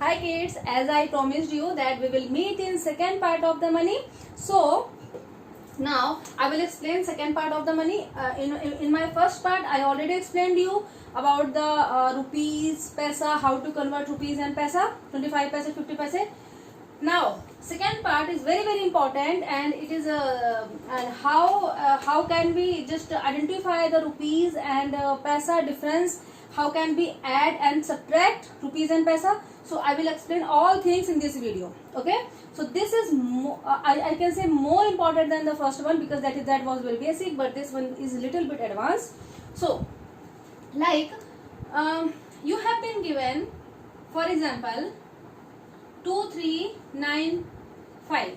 Hi kids, as I promised you that we will meet in second part of the money. So now I will explain second part of the money. In my first part I already explained you about the rupees, paisa, how to convert rupees and paisa, 25 paise, 50 paise. Now second part is very important, and it is and how can we just identify the rupees and paisa difference, how can we add and subtract rupees and paisa. So I will explain all things in this video. Okay, so this is I can say more important than the first one, because that was very basic, but this one is a little bit advanced. So like you have been given, for example, 2395.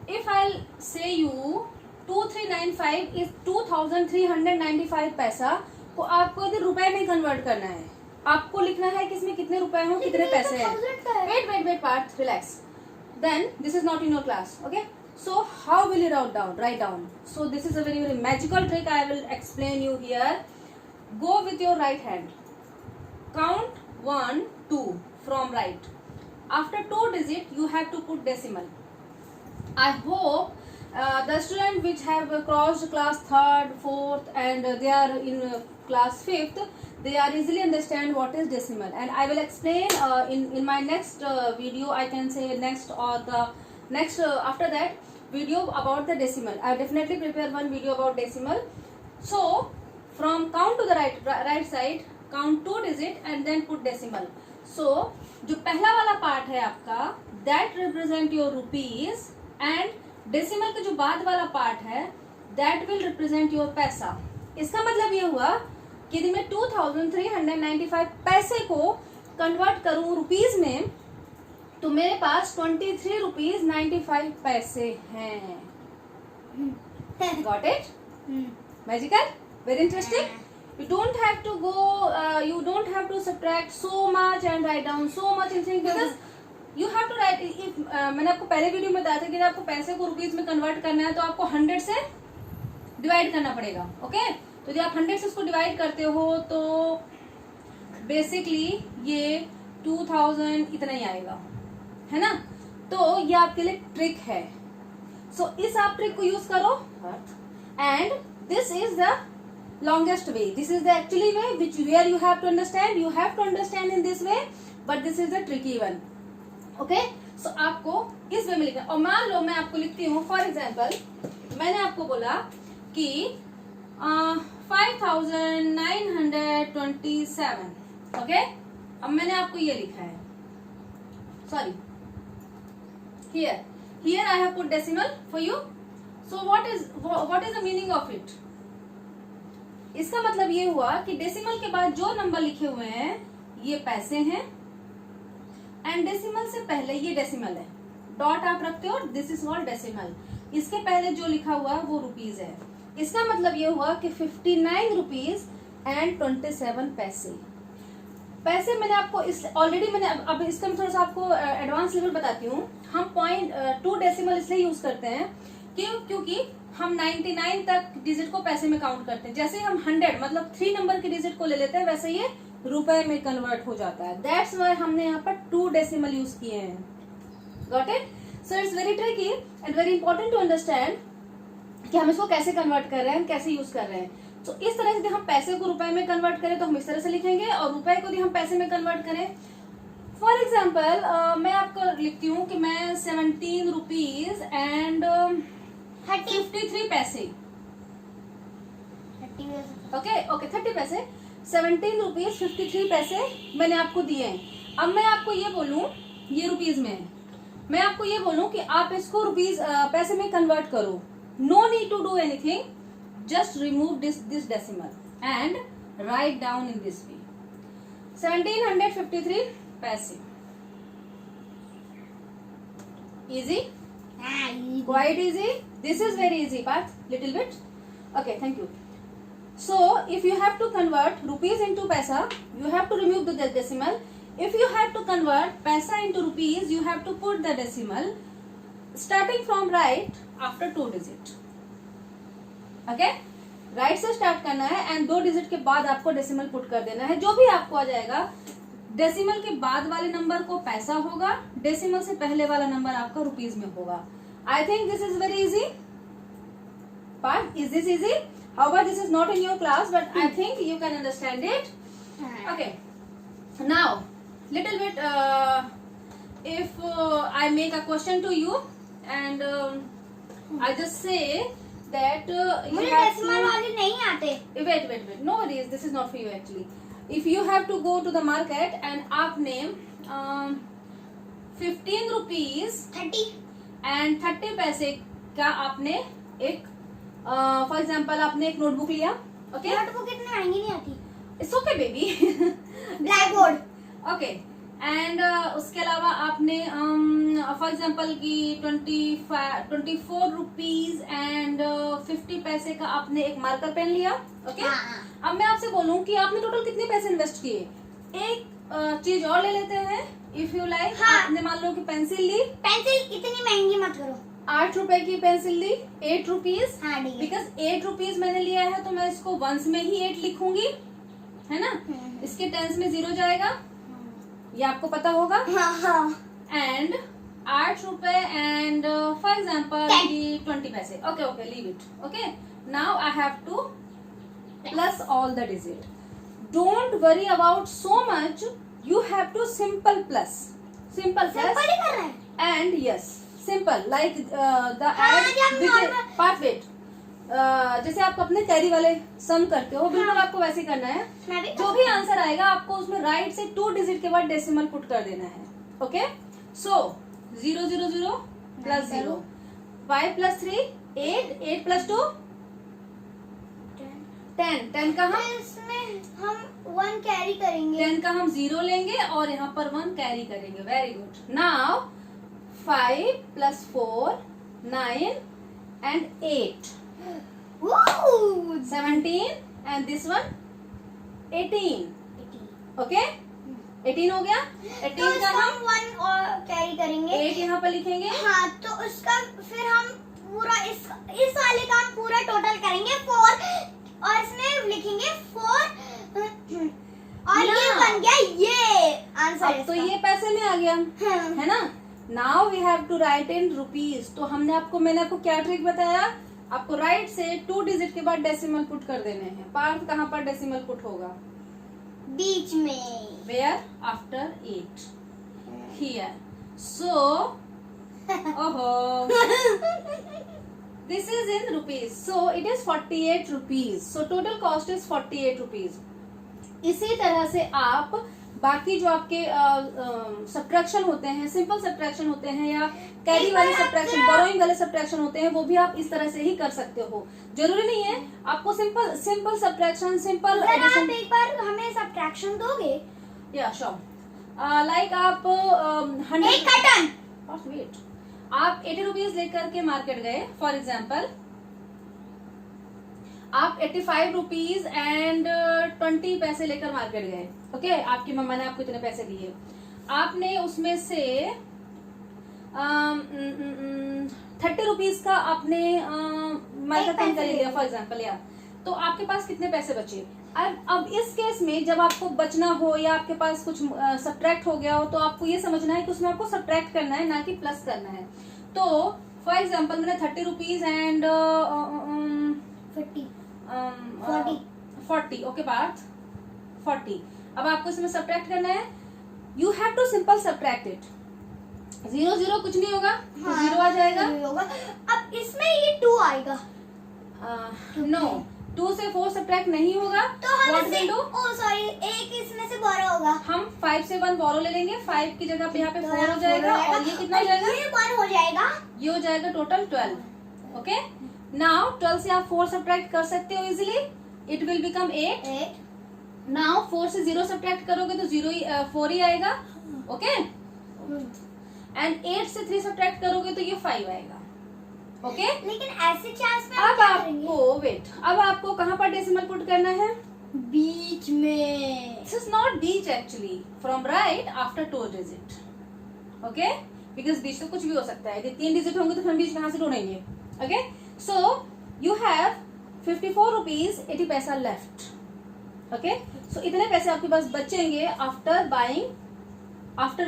If I'll say you 2395 is 2395 पैसा, तो आपको इधर रुपए में convert करना है. आपको लिखना है कि इसमें कितने रुपए हो, कितने पैसे हैं. Wait part, relax. Then this is not in your class, okay? So how will you write down? So this is a very magical trick I will explain you here. Go with your right hand. Count 1, 2 from right. After 2 digit you have to put decimal. I hope the student which have crossed class 3rd, 4th and they are in class 5th, they are easily understand what is decimal, and I will explain in my next video, I can say next or the next after that video about the decimal. I definitely prepare one video about decimal. So from count to the right side, count 2 digit and then put decimal. So जो पहला वाला part है आपका, that represent your rupees, and decimal का जो बाद वाला part है that will represent your पैसा. इसका मतलब ये हुआ कि यदि मैं 2395 पैसे को कन्वर्ट करूं रुपीज में, तो मेरे पास 23 रुपीज 95 पैसे हैं. Got it? Magical? Very interesting. You don't have to go, you don't have to subtract so much and write down so much in things, because you have to write. If मैंने आपको पहले video में बताया था कि आपको पैसे को रुपीज में कन्वर्ट करना है, तो आपको 100 से डिवाइड करना पड़ेगा. ओके, तो यदि आप 100 से उसको डिवाइड करते हो तो बेसिकली ये 2000 इतना ही आएगा, है ना. तो ये आपके लिए ट्रिक है. सो इस आप ट्रिक को यूज करो, and this is the longest way. This is the actually way which where you have to understand. You have to understand in this way, but this is the tricky one. Okay? So आपको इस वे में लिखना. और मान लो मैं आपको लिखती हूँ, फॉर एग्जाम्पल मैंने आपको बोला कि 5927. ओके, अब मैंने आपको ये लिखा है, sorry, here I have put decimal for you. So what is the meaning of it? इसका मतलब ये हुआ कि डेसिमल के बाद जो नंबर लिखे हुए हैं ये पैसे हैं, एंड डेसिमल से पहले ये डेसिमल है, डॉट आप रखते हो, दिस इज कॉल्ड डेसिमल. इसके पहले जो लिखा हुआ है वो रुपीज है. इसका मतलब ये हुआ कि 59 रुपीज एंड 27 पैसे. पैसे मैंने आपको इस ऑलरेडी मैंने अब इसका मैं थोड़ा सा आपको एडवांस लेवल बताती हूँ. हम 0.2 डेसिमल इसलिए यूज करते हैं क्योंकि हम 99 तक डिजिट को पैसे में काउंट करते हैं. जैसे हम 100 मतलब 3 नंबर के डिजिट को ले लेते हैं, वैसे ये रुपए में कन्वर्ट हो जाता है. दैट्स व्हाई हमने यहाँ पर 2 डेसिमल यूज किए हैं. Got it? So it's very tricky and very important to understand कि हम इसको कैसे कन्वर्ट कर रहे हैं, कैसे यूज कर रहे हैं. तो इस तरह से यदि हम पैसे को रुपए में कन्वर्ट करें तो हम इस तरह से लिखेंगे, और रुपए को यदि हम पैसे में कन्वर्ट करें, फॉर एग्जाम्पल मैं आपको लिखती हूँ कि मैं 17 रुपीज एंड 53 पैसे. ओके, 30 पैसे, 17 रुपीज 53 पैसे मैंने आपको दिए हैं. अब मैं आपको ये बोलूं, ये रुपीज में, मैं आपको ये बोलूं कि आप इसको रुपीज पैसे में कन्वर्ट करो. No need to do anything, just remove this decimal and write down in this way. 1753 पैसे. Easy? Quite easy. This is very easy part, little bit. Okay, thank you. So if you have to convert rupees into paisa, you have to remove the decimal. If you have to convert paisa into rupees, you have to put the decimal starting from right after 2 digit. Okay? Right से start करना है and 2 digit के बाद आपको decimal put कर देना है. जो भी आपको आ जाएगा डेसिमल के बाद वाले नंबर को पैसा होगा, डेसिमल से पहले वाला नंबर आपका रुपीज में होगा. I think this is very easy part. Is this easy? However, this is not in your class, but I think you can understand it. Okay. Now, little bit. If I make a question to you, and I just say that you have decimal वाले नहीं आते. Wait. No worries. This is not for you actually. If you have to go to the market and आपने 15 rupees 30 and 30 पैसे का आपने एक for example आपने एक नोटबुक लिया. ओके, नोटबुक इतनी महंगी नहीं आती. It's okay baby. Black board. Okay, and उसके अलावा आपने फॉर एग्जाम्पल की 24 रुपीज एंड 50 पैसे का आपने एक मार्कर पेन लिया. ओके, अब मैं आपसे बोलूं कि आपने टोटल कितने पैसे इन्वेस्ट किए. एक चीज और ले लेते हैं. इफ यू लाइक, आपने मान लो कि पेंसिल ली. पेंसिल इतनी महंगी मत करो. 8 रुपए की पेंसिल ली, 8 रुपीज. हाँ, बिकॉज 8 रुपीज मैंने लिया है तो मैं इसको वंस में ही 8 लिखूंगी, है ना. इसके टेंस में 0 जाएगा, ये आपको पता होगा. एंड 8 रुपए एंड फॉर एग्जाम्पल 20 पैसे. Okay, leave it. Okay, now I have to plus all the digit. Don't worry about so much, you have to simple plus. Simple ही कर रहा है. And yes, simple like the part wait. जैसे आप अपने carry वाले सम करते हो, बिल्कुल आपको वैसे करना है. जो भी आंसर आएगा आपको उसमें राइट से 2 डिजिट के बाद डेसिमल पुट कर देना है. ओके, सो 0 0 0 प्लस 0, 5 प्लस 3 8, 8 प्लस 2 10. 10 का हम 1 कैरी करेंगे. 10 का हम 0 लेंगे और यहाँ पर 1 कैरी करेंगे. Very good. Now 5 plus 4 9 and 8. Woo! 17 and this one 18. Okay, 18 हो गया. 18 का हम 1 और कैरी करेंगे. 8 यहाँ पर लिखेंगे. हाँ, तो उसका फिर हम पूरा इस वाले का हम पूरा टोटल करेंगे 4 और इसमें लिखेंगे 4 और ये बन गया ये आंसर. अब तो ये पैसे में आ गया, है ना. Now we have to write in rupees. तो मैंने आपको क्या ट्रिक बताया. आपको राइट से 2 डिजिट के बाद डेसिमल पुट कर देने हैं. पार्थ कहाँ पर डेसिमल पुट होगा. बीच में. Where after 8 here. सो ओहो, this is in rupees. So it is 48 rupees. So total cost is 48 rupees. इसी तरह से आप बाकी जो आपके सब्ट्रैक्शन होते हैं, सिंपल सब्ट्रैक्शन होते हैं या कैरी वाले सब्ट्रैक्शन, बोरोइंग वाले सब्ट्रैक्शन होते हैं, वो भी आप इस तरह से ही कर सकते हो. जरूरी नहीं है आपको सिंपल सब्ट्रैक्शन, सिंपल एडिशन. आप एक बार हमें सब्ट्रैक्शन दोगे. या श्योर. लाइक आप 100 एक कार्टन. वेट, आप 80 रुपीज लेकर के मार्केट गए. फॉर एग्जाम्पल आप 85 रुपीज एंड 20 पैसे लेकर मार्केट गए. ओके, आपकी मम्मा ने आपको इतने पैसे दिए. आपने उसमें से 30 रुपीज का आपने मार्केट पेन कर लिया फॉर एग्जाम्पल. या तो आपके पास कितने पैसे बचे. अब इस केस में जब आपको बचना हो या आपके पास कुछ सब्ट्रैक्ट हो गया हो, तो आपको ये समझना है कि उसमें आपको सब्ट्रैक्ट करना है, ना कि प्लस करना है. तो फॉर एग्जाम्पल मैंने 30 रुपीज एंड 40. ओके पार्थ, 40. अब आपको इसमें सब्ट्रैक्ट करना है. You have to simple subtract it. 0 0 कुछ नहीं होगा. हाँ, 0 आ जाएगा. अब इसमें ये 2 आएगा. नो, 2 से 4 सब्ट्रैक्ट नहीं होगा. तो हम What इसे, will do? सॉरी, एक इसमें से बोरो होगा. हम 5 से 1 बोरो ले लेंगे. 5 की जगह पे यहाँ पे 4 हो जाएगा और ये कितना हो जाएगा. ये 1 हो जाएगा. ये हो जाएगा टोटल 12. ओके, नाउ 12 से आप 4 सब्ट्रैक्ट कर सकते हो easily. It will become 8. Now 4 से 0 सब्ट्रैक्ट करोगे तो 4 ही आएगा. ओके, एंड 8 से 3 सब्ट्रैक्ट करोगे तो ये 5 आएगा. ओके, लेकिन ऐसे चांस में अब आपको वेट, अब आपको कहाँ पर डेसिमल पुट करना है. बीच में. दिस इज नॉट बीच actually. From right after 2 digit. Okay, because बीच तो कुछ भी हो सकता है. यदि 3 डिजिट होंगे तो फिर बीच कहाँ से ढूंढेंगे. Okay, so you have 54 rupees 80 पैसा लेफ्ट. ओके, सो इतने पैसे आपके पास बचेंगे after buying, after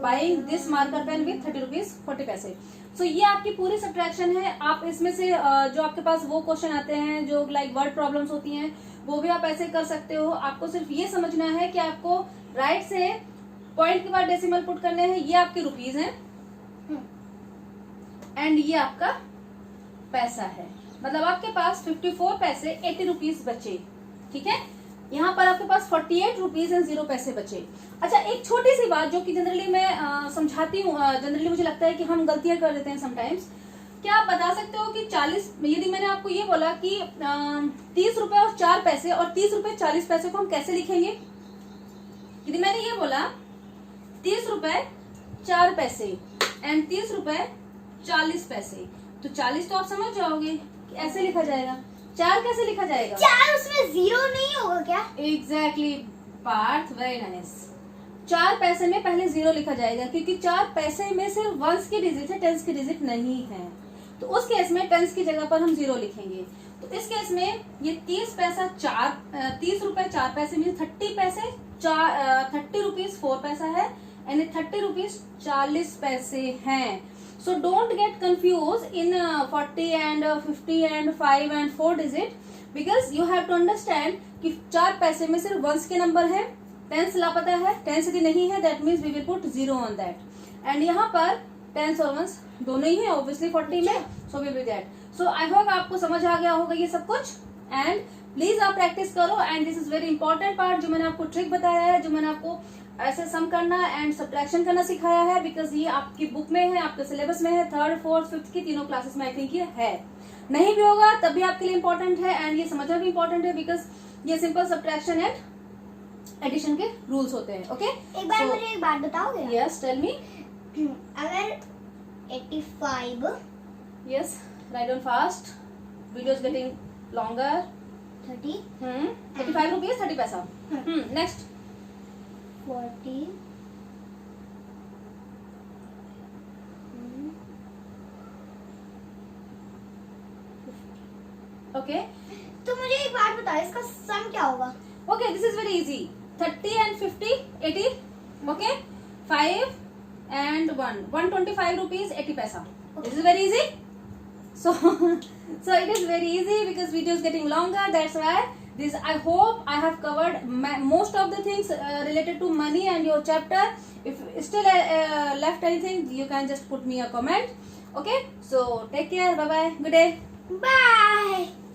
buying this marker pen with 30 rupees 40 पैसे। सो ये आपकी पूरी सब्ट्रैक्शन है। आप इसमें से जो आपके पास वो क्वेश्चन आते हैं जो लाइक वर्ड प्रॉब्लम्स होती हैं वो भी आप ऐसे कर सकते हो। आपको सिर्फ ये समझना है कि आपको राइट से पॉइंट के बाद डेसिमल पुट करने हैं। ये आपके रुपीज हैं एंड ये आपका पैसा है, मतलब आपके पास 54 पैसे 80 रुपीज बचे। ठीक है, यहाँ पर आपके पास 48 रुपीज एंड 0 पैसे बचे। अच्छा, एक छोटी सी बात जो कि जनरली मैं समझाती हूँ, जनरली मुझे लगता है कि हम गलतियां कर देते हैं समटाइम्स। क्या आप बता सकते हो कि 40, यदि मैंने आपको ये बोला कि 30 रुपए और 4 पैसे और 30 रुपए 40 पैसे को हम कैसे लिखेंगे? यदि मैंने ये बोला 30 रुपए 4 पैसे एंड 30 रुपए 40 पैसे, तो 40 तो आप समझ जाओगे कि ऐसे लिखा जाएगा। 4 कैसे लिखा जाएगा? 4 उसमें 0 नहीं होगा क्या? Exactly Partha, very nice. 4 पैसे में पहले 0 लिखा जाएगा क्योंकि 4 पैसे में सिर्फ वंस की डिजिट है, टेंस की डिजिट नहीं है। तो उस केस में टेंस की जगह पर हम 0 लिखेंगे। तो इस केस में ये 30 पैसा 30 रुपए 4 पैसे में 30 पैसे 30 रुपीज 4 पैसा है एंड 30 रुपीज 40 पैसे हैं। So don't get confused in 40 and 50 and 5 and 4 digit, because you have to understand कि 4 पैसे में सिर्फ वंस के नंबर है, टेंस लापता है, टेंस यदि नहीं है that means we will put 0 on that, and यहाँ पर टेंस और वंस दोनों ही है obviously 40 में, so will be that. So I hope आपको समझ आ गया होगा ये सब कुछ, and प्लीज आप प्रैक्टिस करो। And this is very important part जो मैंने आपको ट्रिक बताया है, जो मैंने आपको ऐसे सम करना एंड सब्ट्रैक्शन करना सिखाया है, बिकॉज ये आपकी बुक में है, आपके सिलेबस में है, 3rd 4th 5th की तीनों क्लासेस में आई थिंक ये है। नहीं भी होगा तब भी आपके लिए इंपॉर्टेंट है एंड ये समझना भी इंपॉर्टेंट है बिकॉज ये सिंपल सब्ट्रैक्शन एंड एडिशन के रूल्स होते हैं। ओके, एक बार मुझे एक बात बताओगे? Yes, tell me. अगर 85, yes, write on fast, video is getting longer. 30, 35 rupees 30 पैसा। नेक्स्ट 40, ओके, तो मुझे एक बात बताओ, इसका सम क्या होगा? Okay, this is very easy. 30 and 50 80, okay, 5 and 1 125 rupees 80 paisa. This is very easy. So it is very easy because video is getting longer. That's why this, I hope I have covered most of the things related to money and your chapter. If still left anything, you can just put me a comment. Okay, so take care. Bye bye. Good day. Bye.